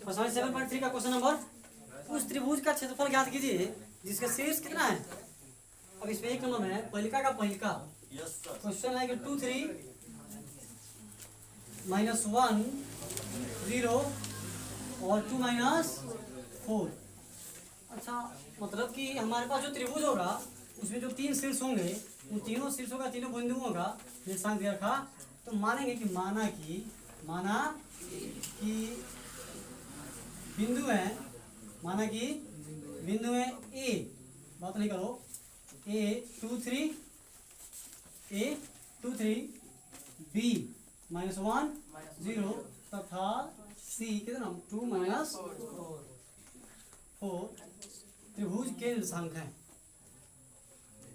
सवाल 7.3 का question number, उस त्रिभुज का क्षेत्रफल ज्ञात कीजिए जिसका शीर्ष कितना है। अब इसमें एक नंबर में है पहिलका का पहिलका। क्वेश्चन है कि 2 3 -1 0 और 2 -4। अच्छा, मतलब कि हमारे पास जो त्रिभुज होगा उसमें जो 3 शीर्ष होंगे उन तीनों शीर्षों का तीनों बिंदुओं का निर्देशांक दे रखा। तो मानेंगे कि माना कि बिंदु है, माना कि बिंदु है ए, बात नहीं करो, A2 3 B -1 0 तथा C कितना 2 -4 त्रिभुज के निर्देशांक हैं।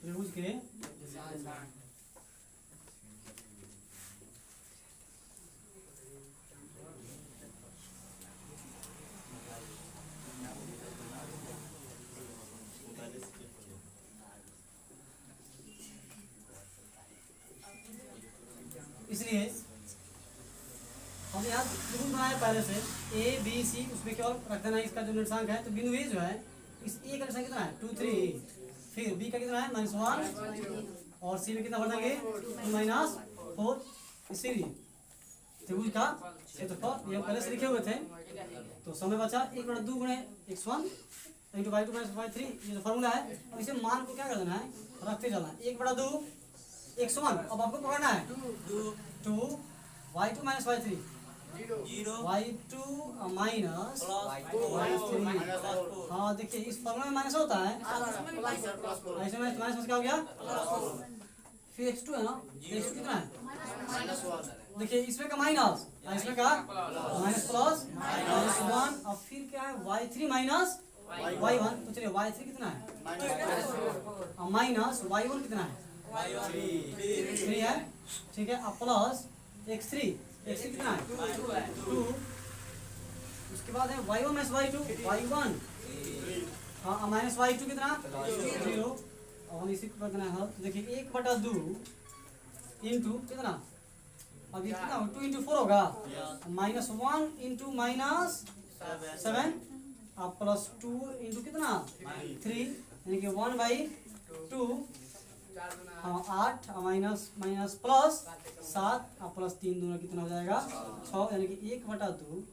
त्रिभुज के इसलिए हम यहाँ त्रिभुज बनाए पहले से ABC, उसमें केवल रख देना इसका जो निर्देशांक है। तो बिंदु ए जो है इस ए का निर्देशांक कितना है 2 3, फिर बी का कितना है -1 और सी में कितना भर देंगे 2 -4। इसीलिए त्रिभुज का क्षेत्रफल ये पहले से लिखे हुए थे। तो समय बचा 1/2 गुणे x1 × y2 - y3, ये जो फॉर्मूला है। अब इसे मान को क्या कर देना है, रखते चलना है। 1/2 x1, अब आपको पकड़ना है 2 y2 - y3 0 y2 minus y3। हाँ देखिए इस फॉर्मूला में माइनस होता है, ऐसे में माइनस क्या हो गया, फिर x2 है ना, x2 कितना है देखिए इसमें का माइनस, इसमें का माइनस प्लस -1, और फिर क्या है y3 माइनस y1। तो चलिए y3 कितना है माइनस y1 कितना है 3 है, ठीक है। अब प्लस x3 कितना है 2। उसके बाद है y1 - y2 y1, हाँ माइनस y2 कितना 0। और इसी को करना है, देखिए 1/2 इंटू कितना, अब ये कितना 2 × 4 होगा, -1 × -7 अब +2 इंटू कितना 3, यानी कि 1/2, हाँ 8 माइनस प्लस 7 और +3 दोनों कितना हो जाएगा 6, यानी कि 1/2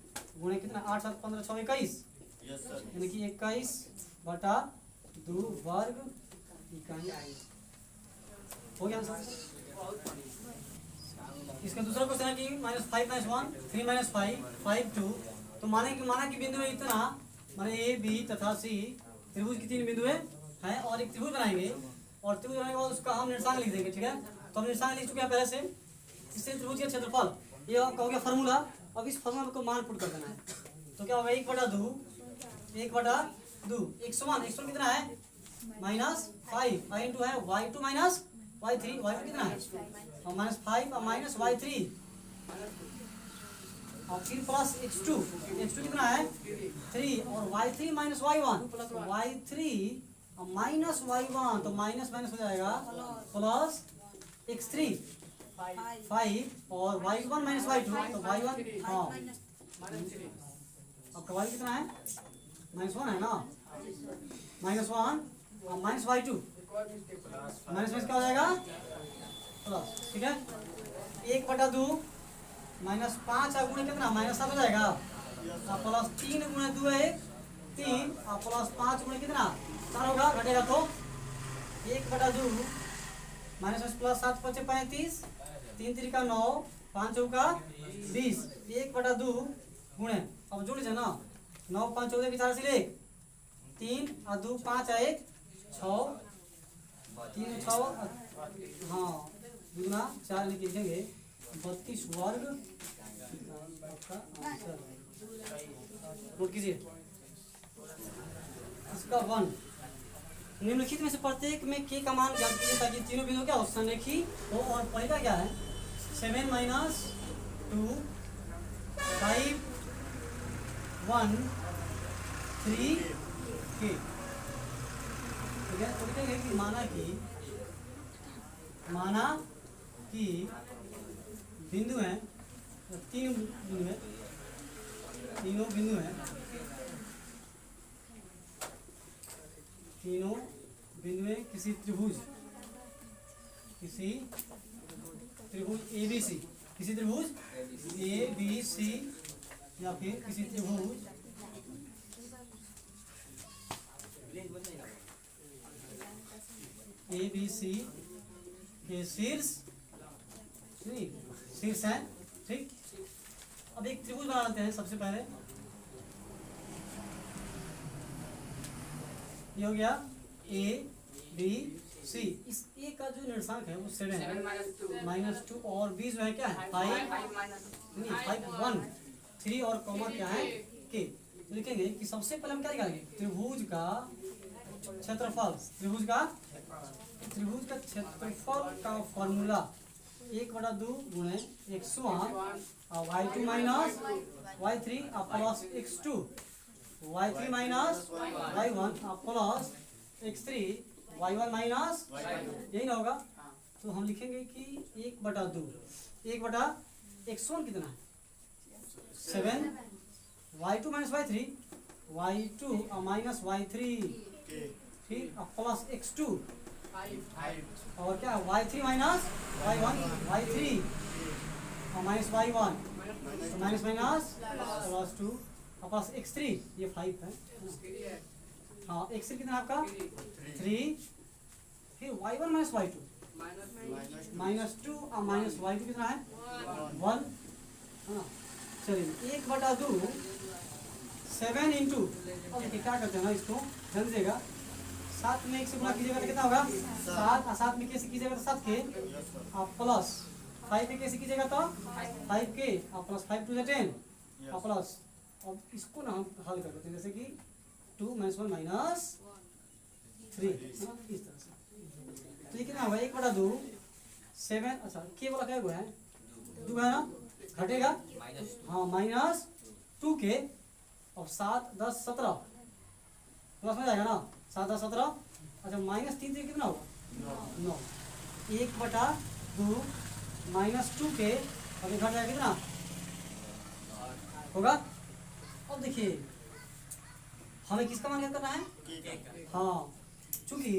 गुणे कितना 8 7 15 6 21, यानी कि 21/2 वर्ग इकाई हो गया आंसर। इसका दूसरा क्वेश्चन है कि -5 - 1 3 - 5 5 2। तो माना कि बिंदु है इतना, माने ए बी तथा सी त्रिभुज की 3 बिंदु है और एक त्रिभुज बनाएंगे, और त्रिभुज बनाने के बाद उसका हम निर्देशांक लिख देंगे, ठीक है। तो हम निर्देशांक लिख चुके हैं पहले से। इससे त्रिभुज का क्षेत्रफल ये आपका हो गया फॉर्मूला। अब इस फॉर्मूला को मान पुट कर देना है, तो क्या होगा 1/2 x1 कितना है -5 इंटू है y2 माइनस y3 कितना है और -5 और -y3, और फिर प्लस x2 कितना है 3 और y3 माइनस y1 y3 और -y1, तो माइनस हो जाएगा प्लस x3 5 और y1 माइनस y2, तो y1 हाँ आपका y कितना है -1 है ना, -1 और -y2 माइनस क्या हो जाएगा प्लस, ठीक है। 1/2 -5 गुणे कितना -7 हो जाएगा, और +3 गुणे 2 है 3 और +5 गुणे कितना 4 होगा, घटेगा तो 1/2 -+7 × 35 3 3 का 9 5 चौका 20 1/2 गुणे, अब जोड़ लीजिए ना 9 5 14 के 4 से 1 3 और 2 5 और 1 6 3 6 हाँ दूना 4 लिखेंगे 32 वर्ग आपका आंसर। नोट कीजिए इसका 1 निम्नलिखित में से प्रत्येक में k का मान ज्ञात कीजिए ताकि तीनों बिंदु क्या हो संरेखी हो। और पहला क्या है 7 - 2 5 1 3 k, ठीक है। तो लिखेंगे कि माना कि बिंदु है 3 बिंदु है तीनों बिंदु हैं, तीनों बिंदु में किसी त्रिभुज ABC, किसी त्रिभुज ABC या फिर किसी त्रिभुज ABC के शीर्ष हैं, ठीक। अब एक त्रिभुज बना लेते हैं सबसे पहले। ये हो गया ABC। इस ए का जो निर्देशांक है वो 7 है, -2 और B जो है क्या है 5 1 3 और कॉमा क्या है K। लिखेंगे कि सबसे पहले हम क्या निकालेंगे, त्रिभुज का क्षेत्रफल। त्रिभुज का क्षेत्रफल का फॉर्मूला 1/2 गुणे x1 और y2 minus y3 plus x2, y3 minus y1 plus x3 y1 minus, यही ना होगा। तो हम लिखेंगे कि 1/2 1/x1 कितना है 7, y2 minus y3 y2 minus y3, ठीक, प्लस x2 और क्या y3 माइनस y1 y3 और माइनस y1 तो माइनस प्लस 2 प्लस x3, ये 5 है। हाँ, x3 कितना आपका 3, फिर y1 माइनस y2 -2 और माइनस y2 कितना है 1। हाँ, चलिए 1/2 7 इंटू, अब देखिए क्या करते हैं ना, इसको ध्यान दीजिएगा, 7 में 1 से गुणा कीजिएगा तो कितना होगा 7, और 7 में कैसे कीजिएगा तो 7 के और प्लस 5 में कैसे कीजिएगा तो 5 के और प्लस 5 2 10 और प्लस। अब इसको ना हम हल कर देते हैं, जैसे कि 2 - 1 - 3, इस तरह से। तो ये कितना होगा 1/2 7, अच्छा के वाला क्या हुआ है 2 है ना, घटेगा हाँ -2 के और 7 10 17 प्लस में जाएगा ना 7 10 17, अच्छा -3 से कितना होगा 9, 1/2 -2 के और घट जाएगा कितना होगा। अब देखिए हमें किसका मान ज्ञात करना है, हाँ, चूंकि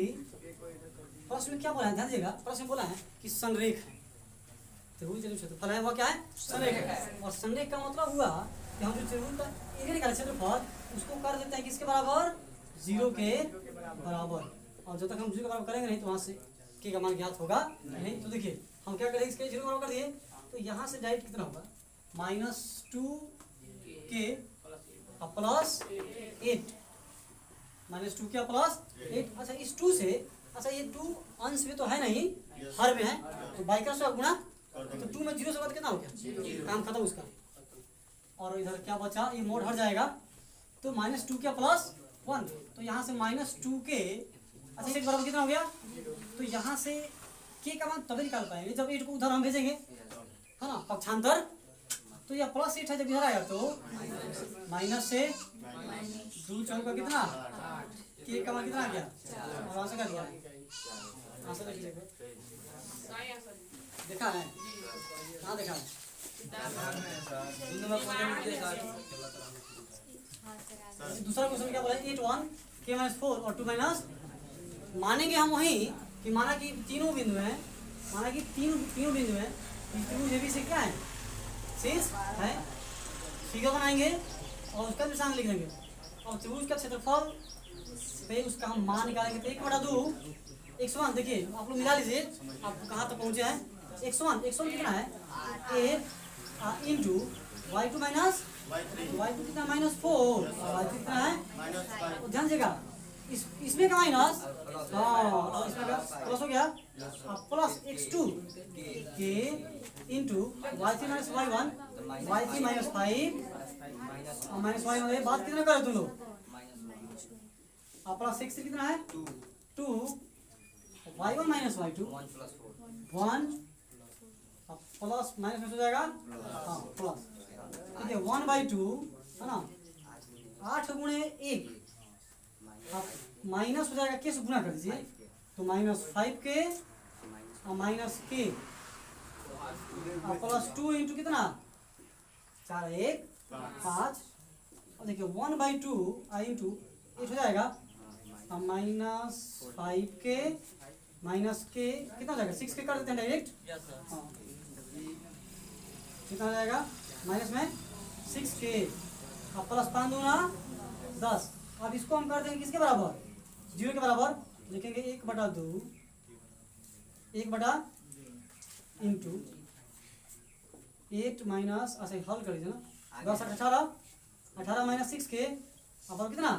प्रश्न में क्या बोला है, ध्यान दीजिएगा, प्रश्न में बोला है कि संरेख है, त्रिभुज जो क्षेत्रफल है वो क्या है संरेख है। और संरेख का मतलब हुआ कि हम जो त्रिभुज का एरिया निकाले क्षेत्रफल उसको कर देते हैं किसके बराबर 0 के बराबर, और जब तक हम 0 के बराबर करेंगे नहीं तो वहाँ से के का मान ज्ञात होगा नहीं। तो देखिए हम क्या करेंगे, इसके 0 बराबर कर दिए तो यहाँ से डायरेक्ट कितना होगा -2 के प्लस 8, -2 के प्लस 8। अच्छा इस 2 से, अच्छा ये 2 अंश में तो है नहीं, हर में है, तो बाइकर से गुणा तो 2 में 0 से बाद कितना हो गया, काम खत्म उसका। और इधर क्या बचा, ये मोड हट जाएगा तो -2 के प्लस 1, तो यहाँ से -2 के, अच्छा एक बराबर कितना हो गया, तो यहाँ से के का मान तभी निकाल पाएंगे जब 8 को उधर हम भेजेंगे, है ना, पक्षांतर। तो यह +8 है, जब इधर आएगा तो माइनस से 2 4 का कितना के का मान कितना आ गया, और आंसर कर दिया, आंसर देखिए देखा है, कहाँ देखा है दूसरा क्वेश्चन क्या बोला 8 1 के -4 और 2 माइनस, मानेंगे हम वही कि माना कि तीनों बिंदु हैं, माना कि तीनों बिंदु हैं, त्रिभुज ABC क्या है शीर्ष है, फिगर बनाएंगे और उसका निशान लिख देंगे और त्रिभुज का क्षेत्रफल पे उसका हम मान निकालेंगे। तो 1/2 x1, देखिए आप लोग मिला लीजिए आप कहाँ तक पहुँचे हैं। x1 कितना है 8 इंटू y2 माइनस y2 कितना -4 और y3 कितना है, ध्यान दीजिएगा इसमें का माइनस, हाँ इसमें का प्लस हो गया प्लस x2 के into y3 minus y1 y3 -5 और -y1, बात कितना करे तुम लोग, प्लस x3 कितना है 2 y1 minus y2 1 plus minus में हो जाएगा, हाँ प्लस, ठीक है 1/2 है ना, 8 गुणे 1 माइनस हो जाएगा, के से गुना कर दीजिए तो -5 के और माइनस के और प्लस 2 इंटू कितना 4 1 5 देखिए 1/2 आई इंटू 8 हो जाएगा -5k माइनस के कितना हो जाएगा 6k कर देते हैं डायरेक्ट। हाँ कितना हो जाएगा माइनस में 6k अब प्लस 5 दूना 10। अब इसको हम कर देंगे किसके बराबर 0 के बराबर लिखेंगे 1/2 1 इंटू 8 माइनस अच्छा हल कर दीजिए ना 10 18 माइनस 6k अब कितना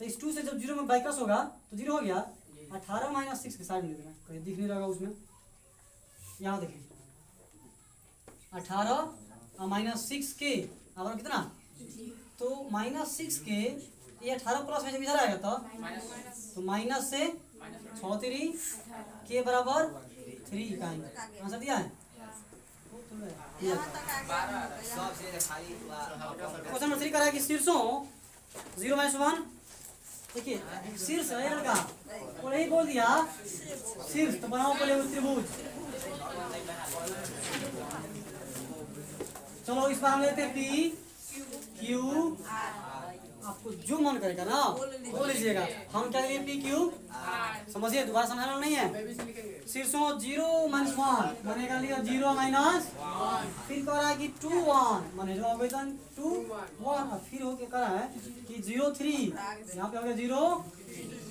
तो इस 2 से जब 0 में बाई क्रॉस होगा तो 0 हो गया 18 माइनस 6 के साइड में देना कहीं दिख नहीं रहा उसमें यहाँ देखें 18 माइनस 6k अब कितना तो माइनस 6k ये 18 प्लस में जब इधर आएगा तो माइनस से 6 के बराबर 3 का आंसर दिया है। क्वेश्चन नंबर 3 करा है कि शीर्षों 0 - 1 देखिए शीर्ष है लड़का और यही बोल दिया शीर्ष तो बनाओ पहले त्रिभुज। चलो इस बार हम लेते हैं पी क्यू आपको जो मन करेगा ना बोल लीजिएगा। हम क्या करेंगे पी क्यू समझिए दोबारा समझाना नहीं है। शीर्षों 0 - 1 बनेगा लिया 0 - फिर करा कि 2 1 माने जो आवेदन 2 1 और फिर होके करा है कि 0 3 यहाँ पे हो गया 0।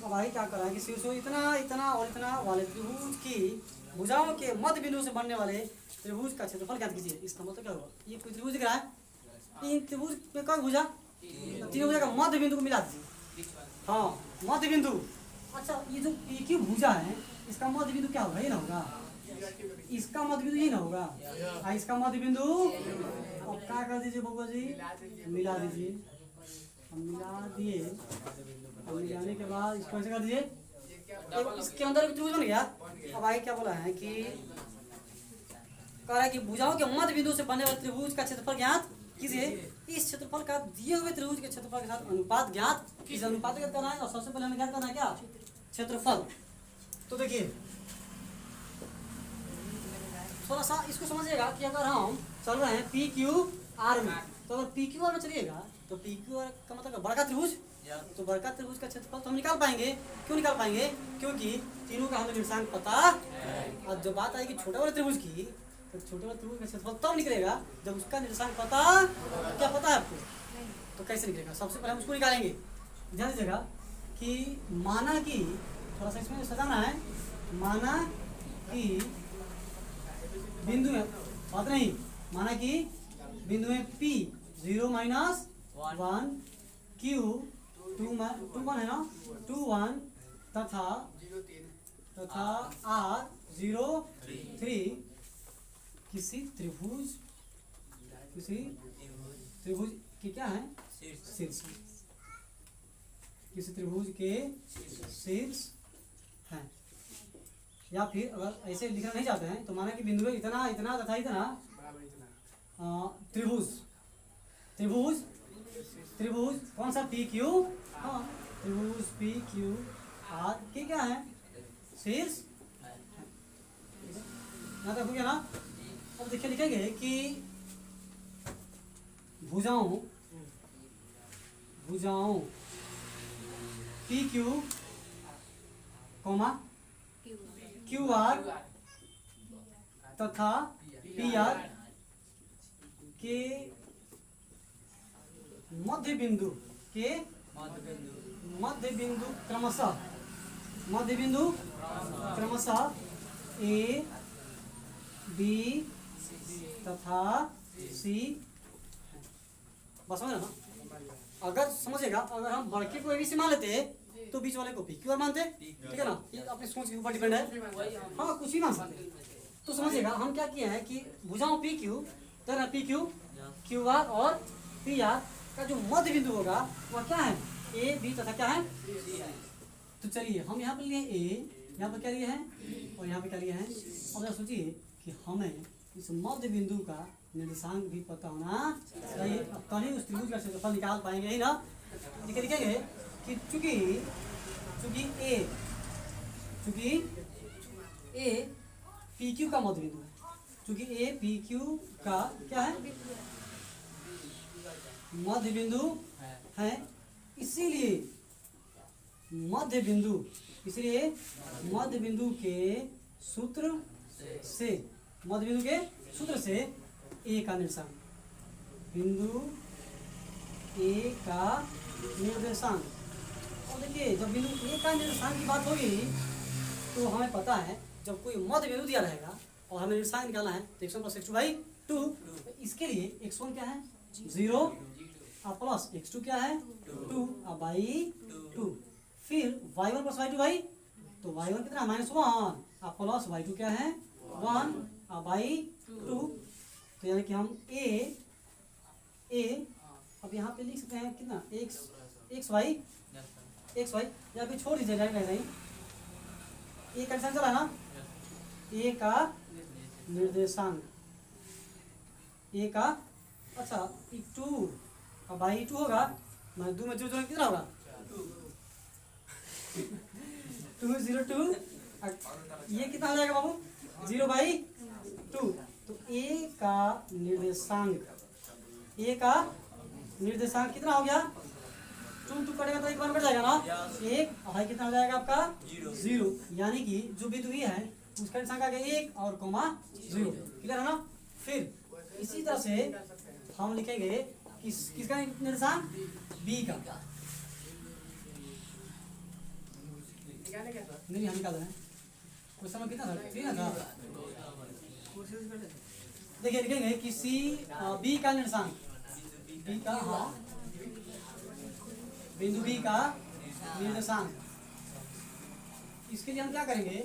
अब भाई क्या करा है कि शीर्षों इतना इतना और इतना वाले त्रिभुज की भुजाओं के मध्य बिंदु से बनने वाले त्रिभुज का क्षेत्रफल ज्ञात कीजिए। इसका मतलब क्या होगा ये कोई त्रिभुज दिख रहा है इन त्रिभुज में कौन भुजा तो तीनों भुजा का मध्य बिंदु को मिला दीजिए। हाँ मध्य बिंदु अच्छा ये जो एक ही भुजा है इसका मध्य बिंदु क्या होगा ये ना होगा इसका मध्य बिंदु ये ना होगा इसका मध्य बिंदु अब क्या कर दीजिए बबुआ जी मिला दीजिए। हम मिला दिए और मिलाने के बाद इसको ऐसे कर दीजिए इसके अंदर भी त्रिभुज बन गया। अब आगे क्या बोला है कि कह रहा है कि भुजाओं के मध्य बिंदु से बनने वाले त्रिभुज का क्षेत्रफल ज्ञात कीजिए। इस क्षेत्रफल का दिए हुए त्रिभुज के क्षेत्रफल के साथ अनुपात ज्ञात इस अनुपात ज्ञात करना है और सबसे पहले हमें ज्ञात करना है क्या क्षेत्रफल। तो देखिए थोड़ा सा इसको समझिएगा कि अगर हम चल रहे हैं पी क्यू आर में तो अगर पी क्यू आर में चलिएगा तो पी क्यू आर का मतलब बड़का त्रिभुज तो बड़का त्रिभुज का क्षेत्रफल तो हम निकाल पाएंगे। क्यों निकाल पाएंगे क्योंकि तीनों का हमें निर्देशांक पता और जब बात आएगी छोटे वाले त्रिभुज की तो छोटे वाले त्रिभुज का क्षेत्रफल तब निकलेगा जब उसका निर्देशांक पता क्या पता है आपको तो कैसे निकलेगा। सबसे पहले हम उसको निकालेंगे ध्यान दीजिएगा कि माना कि थोड़ा सा इसमें सजाना है माना कि बिंदु में बात नहीं माना कि बिंदु में P 0 - 1 Q 2 1 है ना 2 1 तथा R 0 3 किसी त्रिभुज की क्या है शीर्ष किसी त्रिभुज के शीर्ष है। या फिर अगर ऐसे लिखना नहीं चाहते हैं तो माना कि बिंदु इतना इतना तथा इतना त्रिभुज कौन सा पी क्यू हाँ त्रिभुज पी क्यू आर के क्या है शीर्ष यहाँ तक हो गया ना। अब देखिए लिखेंगे कि भुजाओं P Q comma Q R तथा पी आर के मध्य बिंदु क्रमशः ए बी तथा सी बस समझ ना। अगर समझेगा अगर हम बड़के को एबीसी मान लेते तो बीच वाले को पी क्यू आर मानते ठीक है ना। ये अपनी सोच के ऊपर डिपेंड है हाँ कुछ भी मान सकते तो समझिएगा हम क्या किए हैं कि भुजाओं पी क्यू तो पी क्यू क्यू आर और पी आर का जो मध्य बिंदु होगा वह क्या है ए बी तथा क्या है तो चलिए हम यहाँ पर लिए ए यहाँ पर क्या लिए हैं और यहाँ पर क्या लिए हैं। अब सोचिए कि हमें इस मध्य बिंदु का निर्देशांक भी पता होना चाहिए अब तभी उस त्रिभुज का क्षेत्रफल निकाल पाएंगे ही ना। लिखेंगे कि चूंकि ए पी क्यू का मध्य बिंदु है चूंकि ए पी क्यू का क्या है मध्य बिंदु है, इसीलिए मध्य बिंदु, इसलिए मध्य बिंदु के सूत्र से, मध्य बिंदु के सूत्र से ए का निर्देशांक, बिंदु ए का निर्देशांक। और देखिए जब बिंदु ए का निर्देशांक की बात होगी तो हमें पता है जब कोई मध्य बिंदु दिया रहेगा और हमें निर्देशांक निकालना है तो x1 + x2 / 2, इसके लिए x1 क्या है 0 और प्लस x2 क्या है 2 और बाई 2, फिर y1 + y2 भाई, तो y1 कितना -1 और प्लस y2 क्या है 1 और बाई 2। तो यानी कि हम a अब यहाँ पे लिख सकते हैं कितना x y या फिर छोड़ दीजिए डायरेक्ट नहीं, ए का निर्देशांक चला ना, ए का निर्देशांक, ए का अच्छा 2 और बाई 2 होगा, मैं 2 में 0 कितना होगा 2 0 2, ये कितना हो जाएगा बाबू 0/2। तो ए का निर्देशांक, ए का निर्देशांक कितना हो गया 2 कटेगा तो एक बार कट जाएगा ना, एक और कितना हो जाएगा आपका 0, यानी कि जो बिंदु ए है उसका निर्देशांक आ गया 1 और कोमा 0, क्लियर है ना। फिर इसी तरह से हम लिखेंगे किसका निर्देशांक बी का, नहीं हम निकाल रहे हैं उस समय कितना था 3 था। देखिए लिखेंगे किसी बी का निर्देशांक, बी का हाँ बिंदु बी का निर्देशांक, इसके लिए हम क्या करेंगे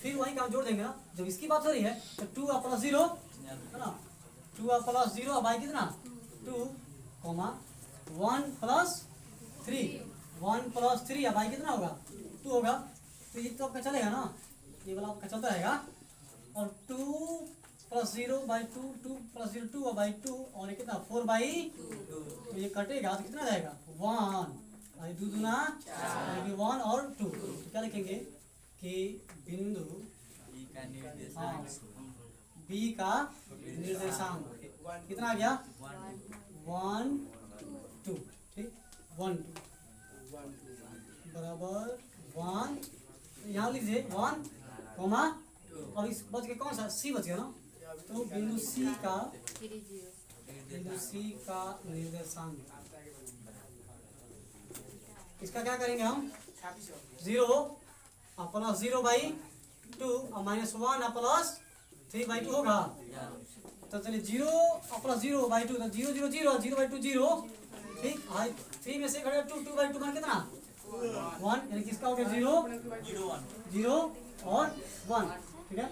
फिर वही काम जोड़ देंगे ना, जब इसकी बात हो रही है तो 2 और प्लस 0 है ना, 2 और प्लस 0 और बाई कितना 2 कोमा 1 + 3, 1 + 3 और बाई कितना होगा 2 होगा, तो ये तो आपका चलेगा ना, ये वाला आपका चलता रहेगा। और 2 + 0/2, 2 + 0 2 और बाई 2 और ये कितना 4/2, तो ये कटेगा तो कितना जाएगा 1 और 2 दूना 1 और 2, तो क्या लिखेंगे कि बिंदु बी का निर्देशांक कितना आ गया 1 2, ठीक 1 2 बराबर 1, यहाँ लीजिए 1 कोमा और इस बच के कौन सा सी बच गया ना, तो बिंदु सी का निर्देशांक, इसका क्या करेंगे हम 0 और प्लस 0/2 और -1 और प्लस 3/2 होगा, तो चलिए 0 और प्लस 0/2 तो 0 0 0 0/2 0, ठीक 3 में से घटेगा 2 2/2 मान कितना 1, यानी किसका हो गया 0 और 1, ठीक है।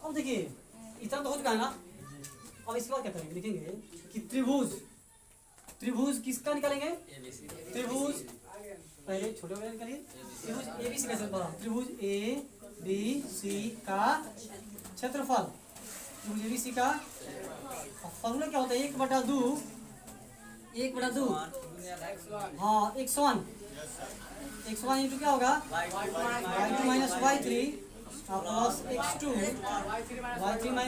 अब देखिए इतना तो हो चुका है ना, अब इसके बाद क्या करेंगे लिखेंगे कि त्रिभुज किसका निकालेंगे, त्रिभुज पहले छोटे वाले निकालिए, त्रिभुज ABC कैसे बना, त्रिभुज ABC का क्षेत्रफल, त्रिभुज ABC का फॉर्मूला क्या होता है 1/2 हाँ x1 इंटू क्या होगा y2 - y3 plus x2 y3 -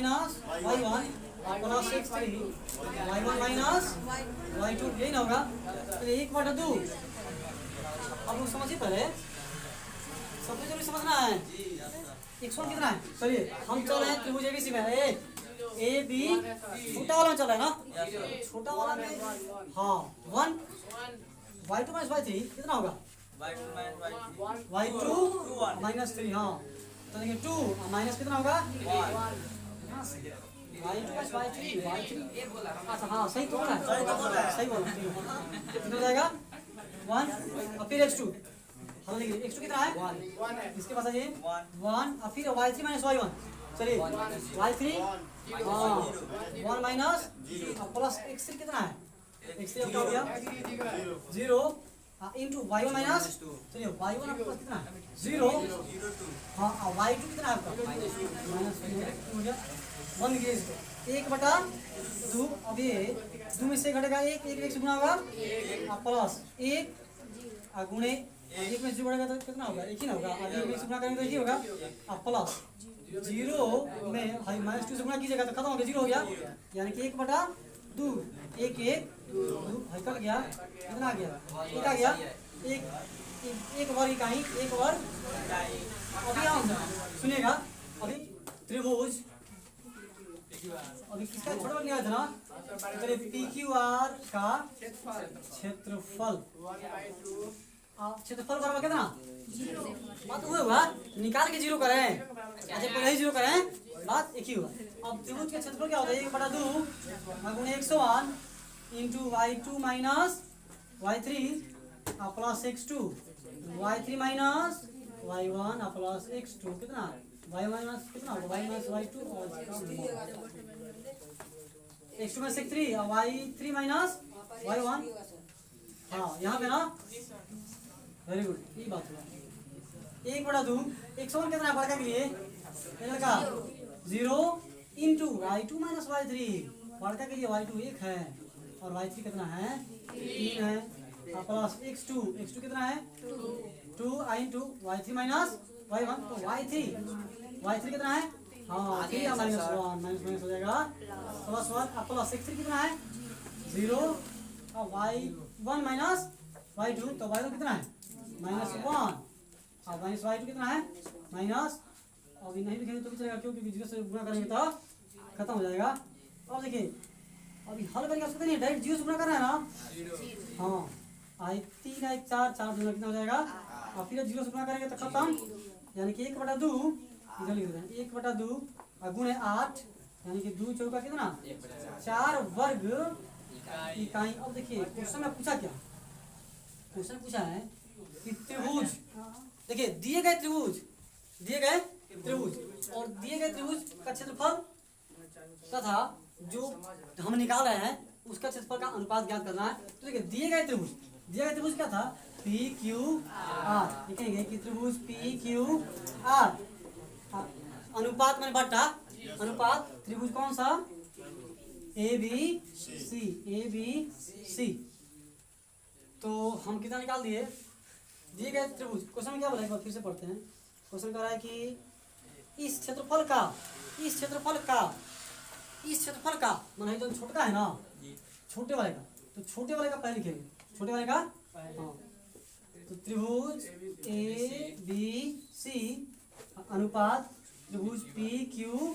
y1 plus x3 y1 - y2, यही ना होगा, तो 1/2। अब लोग समझिए पहले, सबसे जरूरी समझना है x1 कितना है, चलिए हम चल रहे हैं त्रिभुज ABC में, ए बी छोटा वाला में चल रहा है ना, छोटा वाला में हाँ 1 y2 - y3 कितना होगा y2 - 3 हाँ, तो देखिए 2 और माइनस कितना होगा y2 + y3 अच्छा हाँ सही तो बोला, सही बोला, कितना जाएगा 1 और फिर x2, हम देखिए x2 कितना है 1, इसके पास आ जाइए 1 और फिर y3 - y1, चलिए y3 हाँ 1 माइनस और प्लस x3 कितना है x3 क्या हो गया 0 इंटू y1 माइनस, चलिए y1 आपके पास कितना है 0 हाँ और y2 कितना है आपका माइनस हो गया 1 लिखिए इसको 1/2, अब ये 2 में से घटेगा 1 से गुना होगा और प्लस 1 और गुणे 1 में से बढ़ेगा तो कितना होगा 1 ही ना होगा, और 1 में से गुना करेंगे तो 1 ही होगा और प्लस 0 में -2 से गुना कीजिएगा तो खत्म हो गया 0 हो गया, यानी कि 1/2 दो, एक एक दो, निकल गया, कितना आ गया, एक आ गया, एक वर्ग इकाई, एक वर्ग। अभी आओ सुनिएगा, अभी त्रिभुज, अभी किसका छोटा वर्ग आया था ना, पहले PQR का क्षेत्रफल, क्षेत्रफल बराबर कितना, बात हुआ, निकाल के जीरो करें, अच्छा पहले ही जीरो करें, बात एक ही हुआ। अब त्रिभुज के क्षेत्रफल क्या होता है, 1/2 गुणे 101 into y2 minus y3 plus x2, y3 minus y1 plus x2 कितना, y माइनस कितना होगा, y माइनस y2 और x2 माइनस x3 और y3 माइनस y1। हाँ यहाँ पे ना, वेरी गुड, ये बात हुआ। 1/2 101 कितना है बड़का के लिए, लड़का 0 इंटू y2 माइनस y3, बड़का के लिए y2 1 है और y3 कितना है 3 है, प्लस x2 कितना है 2 इंटू y3 माइनस y1, तो y3 कितना है, हाँ 3 माइनस 1 माइनस हो जाएगा प्लस 1, प्लस x3 कितना है 0 और y1 माइनस y2, तो y1 कितना है -1 और माइनस y2 कितना है माइनस, अभी नहीं लिखेंगे तो भी चलेगा, क्योंकि 0 से गुणा करेंगे तो खत्म हो जाएगा। अब देखिए अभी हल करके उसको नहीं, डायरेक्ट 0 से गुणा करना है ना, हाँ आई 3 आई 4 4 दूना कितना हो जाएगा, और फिर 0 से गुणा करेंगे तो खत्म, यानी कि 1/2 इधर लिख देते हैं 1/2 गुणे 8, यानी कि 2 चौका कितना 4 वर्ग इकाई। अब देखिए क्वेश्चन में पूछा क्या, क्वेश्चन पूछा है कि त्रिभुज, देखिए दिए गए त्रिभुज और दिए गए त्रिभुज का क्षेत्रफल तथा जो हम निकाल रहे हैं उसका क्षेत्रफल का अनुपात ज्ञात करना है। तो देखिए दिए गए त्रिभुज क्या था, PQR, लिखेंगे कि त्रिभुज PQR, अनुपात मैंने बट्टा, अनुपात त्रिभुज कौन सा ABC, तो हम कितना निकाल दिए, दिए गए त्रिभुज। क्वेश्चन में क्या बोला, एक बार फिर से पढ़ते हैं। क्वेश्चन कह रहा है कि इस क्षेत्रफल का माने जो छोटा है ना, छोटे वाले का, तो छोटे वाले का पहले लिखेंगे, छोटे वाले का, हाँ तो त्रिभुज ABC अनुपात त्रिभुज PQR,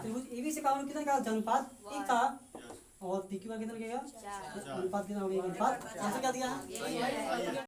त्रिभुज ABC का कितना का अनुपात 1 था और PQR कितना लगेगा अनुपात कितना हो गया, अनुपात आंसर क्या दिया है।